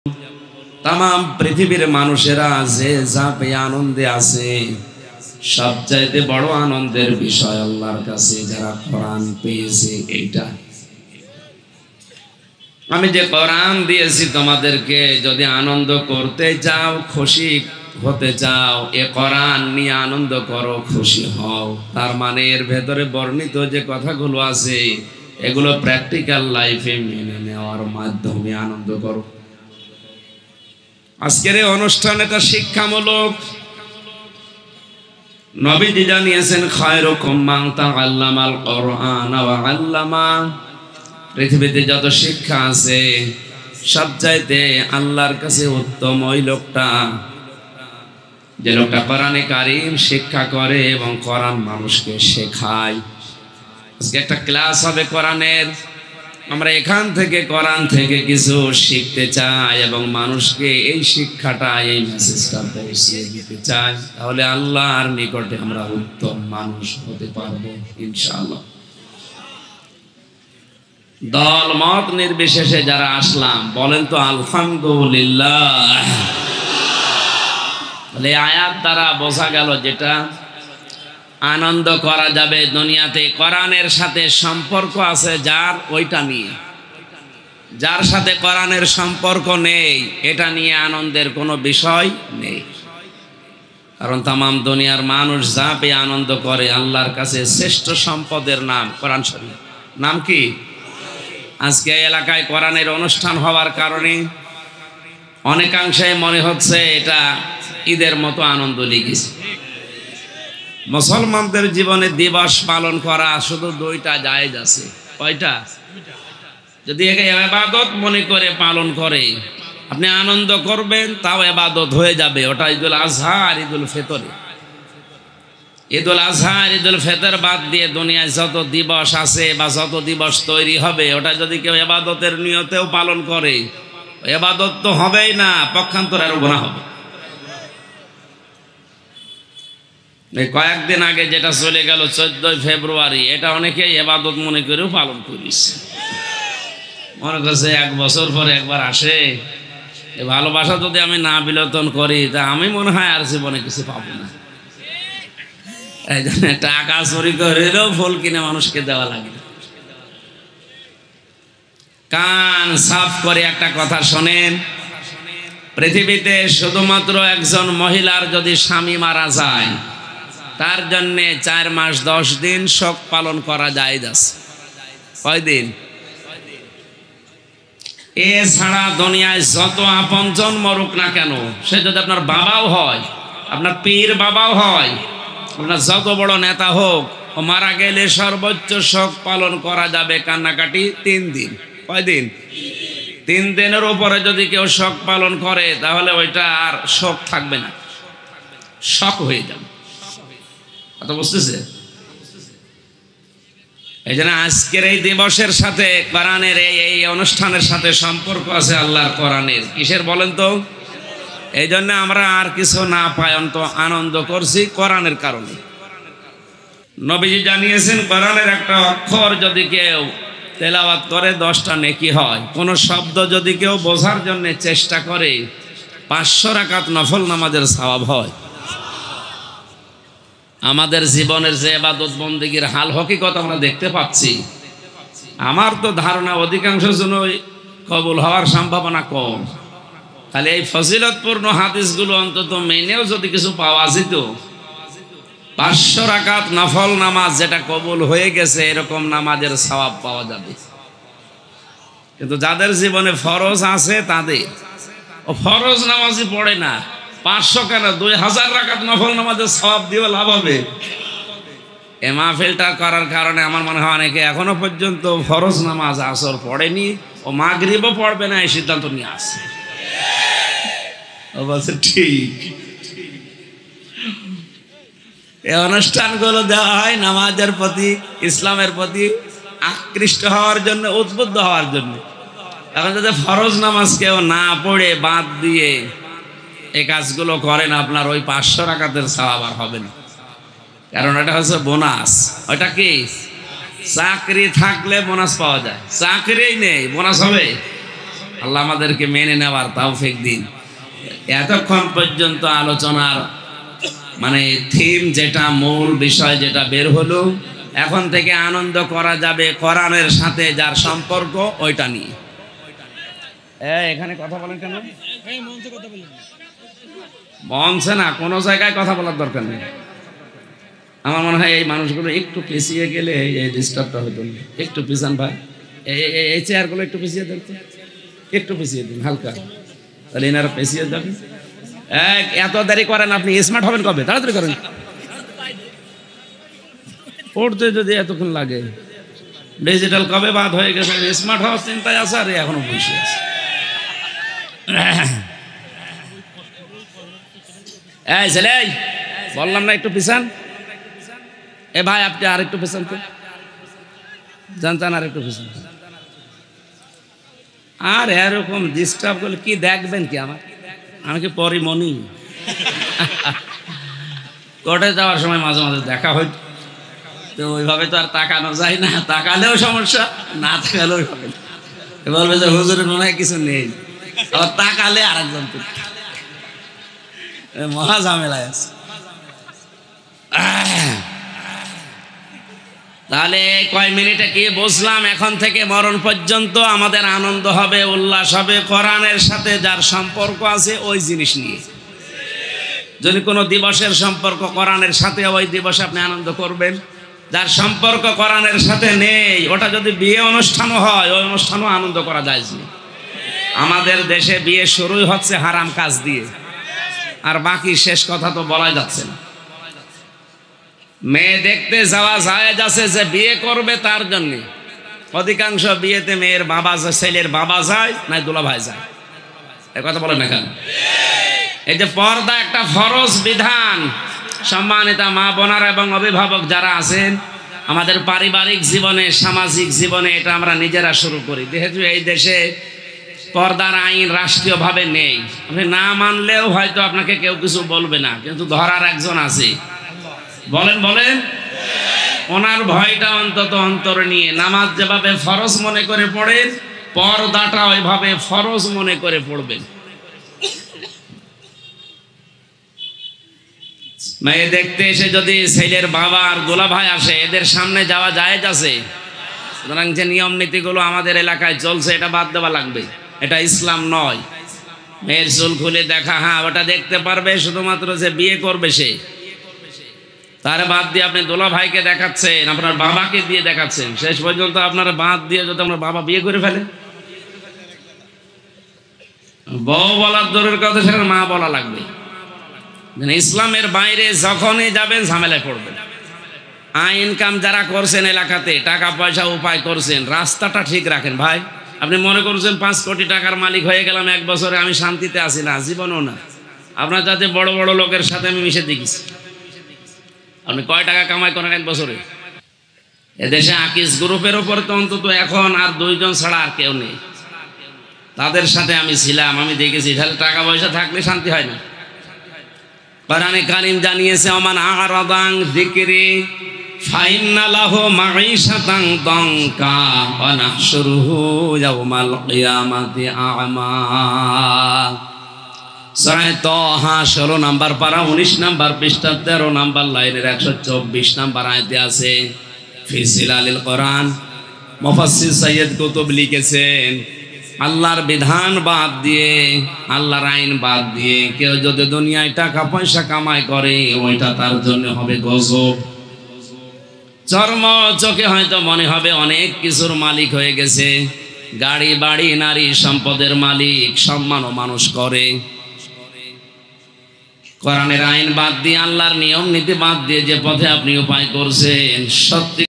তাম পৃথিবীর মানুষেরা যে যা পেয়ে আনন্দে আছে, সবচাইতে বড় আনন্দের বিষয় আল্লাহর কাছে যারা কোরআন পেয়েছে। এইটা আমি যে কোরআন দিয়েছি তোমাদেরকে, যদি আনন্দ করতে চাও, খুশি হতে চাও, এ কোরআন নিয়ে আনন্দ করো, খুশি হও। তার মানে এর ভেতরে বর্ণিত যে কথাগুলো আছে, এগুলো প্র্যাকটিক্যাল লাইফে মেনে নেওয়ার মাধ্যমে আনন্দ করো। আজকের এই অনুষ্ঠান এটা শিক্ষামূলক। নবীজি জানিয়েছেন, খায়রুকুম মান তাআল্লামাল কুরআন ওয়া আল্লামা। পৃথিবীতে যত শিক্ষা আছে, সবচাইতে আল্লাহর কাছে উত্তম ওই লোকটা, যে লোকটা কোরআনে কারীম শিক্ষা করে এবং কোরআন মানুষকে শেখায়। আজকে একটা ক্লাস হবে কোরআনের। আমরা এখান থেকে কোরআন থেকে কিছু শিখতে চাই এবং মানুষকে এই শিক্ষাটা, এই মেসেজটা পৌঁছে দিতে চাই। তাহলে আল্লাহর নিকটে আমরা উত্তম মানুষ হতে পারবো ইনশাআল্লাহ। দল মত নির্বিশেষে যারা আসলাম, বলেন তো আলহামদুলিল্লাহ। তাহলে আয়াত দ্বারা বোঝা গেল, যেটা আনন্দ করা যাবে দুনিয়াতে, কোরআনের সাথে সম্পর্ক আছে যার, ওইটা নিয়ে। যার সাথে কোরআনের সম্পর্ক নেই, এটা নিয়ে আনন্দের কোনো বিষয় নেই। কারণ তাম দুনিয়ার মানুষ যা পেয়ে আনন্দ করে, আল্লাহর কাছে শ্রেষ্ঠ সম্পদের নাম কোরআন শরীফ। নাম কি? আজকে এলাকায় কোরআনের অনুষ্ঠান হওয়ার কারণে অনেকাংশে মনে হচ্ছে এটা ঈদের মতো আনন্দ লেগেছে। মুসলমানদের জীবনে দিবস পালন করা শুধু দুইটা জায়েজ আছে। কয়টা? যদি একে ইবাদত মনে করে পালন করে, আপনি আনন্দ করবেন, তাও ইবাদত হয়ে যাবে। ওটা ঈদুল আজহা আর ঈদুল ফিতরে। ঈদুল আজহা আর ঈদুল ফিতর বাদ দিয়ে দুনিয়ায় যত দিবস আছে বা যত দিবস তৈরি হবে, ওটা যদি কেউ ইবাদতের নিয়তেও পালন করে, ইবাদত তো হবেই না, পক্ষান্তরে আরো গুনাহ হবে। এই কয়েকদিন আগে যেটা চলে গেল 14 ফেব্রুয়ারি, এটা অনেকে ইবাদত মনে করেও পালন করিস। মনে করছে 1 বছর পরে একবার আসে, এই ভালোবাসা যদি আমি না বিলোপন করি, তা আমি মনে হয় আর জীবনে কিছু পাবো না। এই জন্য টাকা চুরি করেও ফুল কিনে মানুষকে দেওয়া লাগে। কান সাফ করে একটা কথা শোনেন, পৃথিবীতে শুধুমাত্র একজন মহিলার যদি স্বামী মারা যায়, তার জন্য 4 মাস 10 দিন শোক পালন করা যায়। কয়দিন? এছাড়া দুনিয়ায় যত আপনজন মরুক না কেন, সে যদি আপনার বাবাও হয়, আপনার পীর বাবাও হয়, আপনার যত বড় নেতা হোক, ও মারা গেলে সর্বোচ্চ শোক পালন করা যাবে, কান্নাকাটি 3 দিন। কয়দিন? 3 দিনের উপরে যদি কেউ শোক পালন করে, তাহলে ওইটা আর শোক থাকবে না, শক হয়ে যাবে। কথা বুঝতেছে? এই জন্য আজকের এই দিবসের সাথে কোরআনের এই অনুষ্ঠানের সাথে সম্পর্ক আছে আল্লাহর কোরআনের। কিসের বলেন তো? এই জন্য আমরা আর কিছু না পাই, অন্ত আনন্দ করছি কোরআনের কারণে। নবীজি জানিয়েছেন, কোরআনের একটা অক্ষর যদি কেউ তেলাওয়াত করে 10টা নেকি হয়। কোন শব্দ যদি কেউ বোঝার জন্য চেষ্টা করে, 500 রাকাত নফল নামাজের সওয়াব হয়। আমাদের জীবনের যে ইবাদত বন্দেগীর হাল হকিকত আমরা দেখতে পাচ্ছি, আমার তো ধারণা অধিকাংশ জনই কবুল হওয়ার সম্ভাবনা কম। তাহলে এই ফজিলতপূর্ণ হাদিসগুলো অন্তত মেনেও যদি কিছু পাওয়া যেত, 500 রাকাত নফল নামাজ যেটা কবুল হয়ে গেছে, এরকম নামাজের সওয়াব পাওয়া যাবে। কিন্তু যাদের জীবনে ফরজ আছে, তাদের ও ফরজ নামাজই পড়ে না, 500 কেন 2000 রাকাত নফল নামাজের সওয়াব দিয়ে লাভ হবে। এ মাহফিলটা করার কারণে আমার মনে হয় অনেকে এখনো পর্যন্ত ফরজ নামাজ আসর পড়েনি, ও মাগরিবও পড়বে না, এই সিদ্ধান্ত নিয়ে আসছে। ঠিক এই অনুষ্ঠানগুলো দেওয়া হয় নামাজের প্রতি, ইসলামের প্রতি আকৃষ্ট হওয়ার জন্য, উদ্বুদ্ধ হওয়ার জন্য। এখন যদি ফরজ নামাজ কেউ না পড়ে বাদ দিয়ে এই কাজগুলো করেন, আপনার ওই 500 রাকাতের সওয়াব আর হবে না। কারণ এটা হচ্ছে বোনাস। ওইটা কি? চাকরি থাকলে বোনাস পাওয়া যায়, চাকরিই নেই বোনাস হবে? আল্লাহ আমাদেরকে মেনে নেওয়ার তৌফিক দিন। এতক্ষণ পর্যন্ত আলোচনার মানে থিম যেটা, মূল বিষয় যেটা বের হলো, এখন থেকে আনন্দ করা যাবে কোরআনের সাথে যার সম্পর্ক ওইটা নিয়ে। এখানে কথা বলেন কেন? মঞ্চে না, কোনো জায়গায় কথা বলার দরকার নেই। আমার মনে হয় এই মানুষগুলো একটু পিছিয়ে গেলে এই ডিস্টার্বটা হতো না। একটু পিছান ভাই, এই চেয়ারগুলো একটু পিছিয়ে দেন, একটু পিছিয়ে দিন হালকা, তাহলে এনারা পিছিয়ে যাবে। এত দেরি করেন আপনি, স্মার্ট হবেন কবে? তাড়াতাড়ি করেন, পড়তে যদি এতক্ষণ লাগে। ডিজিটাল কবে বাদ হয়ে গেছে, স্মার্ট হওয়ার চিন্তায় আছে আর এখনো বসে আছে। এই ছেলে, বললাম না একটু পিছান। এ ভাই আপনি আর একটু পিছান তো, জানতেন আর একটু পিছান। আর এরকম ডিস্টার্ব করলে কি দেখবেন কি? আমি কি পরিমণি? কোর্টে যাওয়ার সময় মাঝে মাঝে দেখা হয়, তো ওইভাবে তো আর তাকানো যায় না। তাকালেও সমস্যা, না তাকালেও হবে না। বলবে যে হুজুরের মনে হয় কিছু নেই, আবার তাকালে আরেকজন মহা ঝামেলায় আছে। তাহলে কয় মিনিটে কি বুঝলাম? এখন থেকে মরণ পর্যন্ত আমাদের আনন্দ হবে, উল্লাস হবে কোরআনের সাথে যার সম্পর্ক আছে ওই জিনিস নিয়ে। যদি কোনো দিবসের সম্পর্ক কোরআনের সাথে, ওই দিবসে আপনি আনন্দ করবেন। যার সম্পর্ক কোরআনের সাথে নেই, ওটা যদি বিয়ে অনুষ্ঠানও হয়, ওই অনুষ্ঠানও আনন্দ করা যায় না। আমাদের দেশে বিয়ে শুরুই হচ্ছে হারাম কাজ দিয়ে, আর বাকি শেষ কথা তো বলা যাচ্ছে না। মেয়ে দেখতে যাওয়া যায় যাচ্ছে, যে বিয়ে করবে তার জন্য। অধিকাংশ বিয়েতে মেয়ের বাবা, ছেলের বাবা যায়, নাই দুলা ভাই যায়। এ কথা বলেন না কেন? এই যে পর্দা একটা ফরজ বিধান, সম্মানিতা মা বোনারা এবং অভিভাবক যারা আছেন, আমাদের পারিবারিক জীবনে, সামাজিক জীবনে এটা আমরা নিজেরা শুরু করি। যেহেতু এই দেশে পর্দার আইন রাষ্ট্রীয়ভাবে নেই, আপনি না মানলেও হয়তো আপনাকে কেউ কিছু বলবে না, কিন্তু ধরার একজন আছে। বলেন বলেন, ওনার ভয়টা অন্তত অন্তরে নিয়ে নামাজ যেভাবে ফরজ মনে করে পড়েন, পর্দাটা ওইভাবে ফরজ মনে করে পড়বেন। মেয়ে দেখতে এসে যদি ছেলের বাবা আর দোলা ভাই আসে, এদের সামনে যাওয়া জায়েজ আছে। সুতরাং যে নিয়ম নীতিগুলো আমাদের এলাকায় চলছে, এটা বাদ দেওয়া লাগবে। এটা ইসলাম নয়। মেয়ের চুল খুলে দেখা, হ্যাঁ ওটা দেখতে পারবে শুধুমাত্র যে বিয়ে করবে সে। তার বাদ দিয়ে আপনি দোলা ভাইকে দেখাচ্ছেন, আপনার বাবাকে দিয়ে দেখাচ্ছেন, শেষ পর্যন্ত আপনার বাদ দিয়ে যদি আপনার বাবা বিয়ে করে ফেলে, বউ বলার দূরের কথা, সেটা মা বলা লাগবে। ইসলামের বাইরে যখনই যাবেন ঝামেলায় পড়বেন। আয় ইনকাম যারা করছেন এলাকাতে, টাকা পয়সা উপায় করছেন, রাস্তাটা ঠিক রাখেন ভাই। আপনি মনে করছেন 5 কোটি টাকার মালিক হয়ে গেলাম এক বছরে, আমি শান্তিতে আছি না, জীবনও না। আপনার যাতে বড় বড় লোকের সাথে আমি মিশে দেখেছি। আপনি কয় টাকা কামাই করেন এক বছরে? এদেশে আকিস গ্রুপের ওপর তো অন্তত এখন আর 2 জন ছাড়া আর কেউ নেই। তাদের সাথে আমি ছিলাম, আমি দেখেছি। তাহলে টাকা পয়সা থাকলে শান্তি হয় না। কোরআনে কারীম জানিয়েছে, ওমান আরাদান যিকরি ফাইন্না লাহু মাঈশাতান দানকা ওয়া নাহশুরুহু ইয়াওমাল কিয়ামাতি আ'মা। সূরা তাহা 16 নাম্বার পারা 19 নাম্বার পৃষ্ঠা 13 নাম্বার লাইনের 124 নাম্বার আয়াতে আছে। ফি জিলালিল কোরআন মুফাসসির সৈয়দ কুতুব লিখেছেন, আল্লাহর বিধান বাদ দিয়ে, আল্লাহর আইন বাদ দিয়ে কেউ যদি দুনিয়ায় টাকা পয়সা কামাই করে, ওইটা তার জন্য হবে গজব। চর্ম চোখে হয়তো মনে হবে অনেক কিছুর মালিক হয়ে গেছে, গাড়ি বাড়ি নারী সম্পদের মালিক, সম্মানও মানুষ করে। কোরআনের আইন বাদ দিয়ে, আল্লাহর নিয়ম নীতি বাদ দিয়ে যে পথে আপনি উপায় করছেন, সত্যি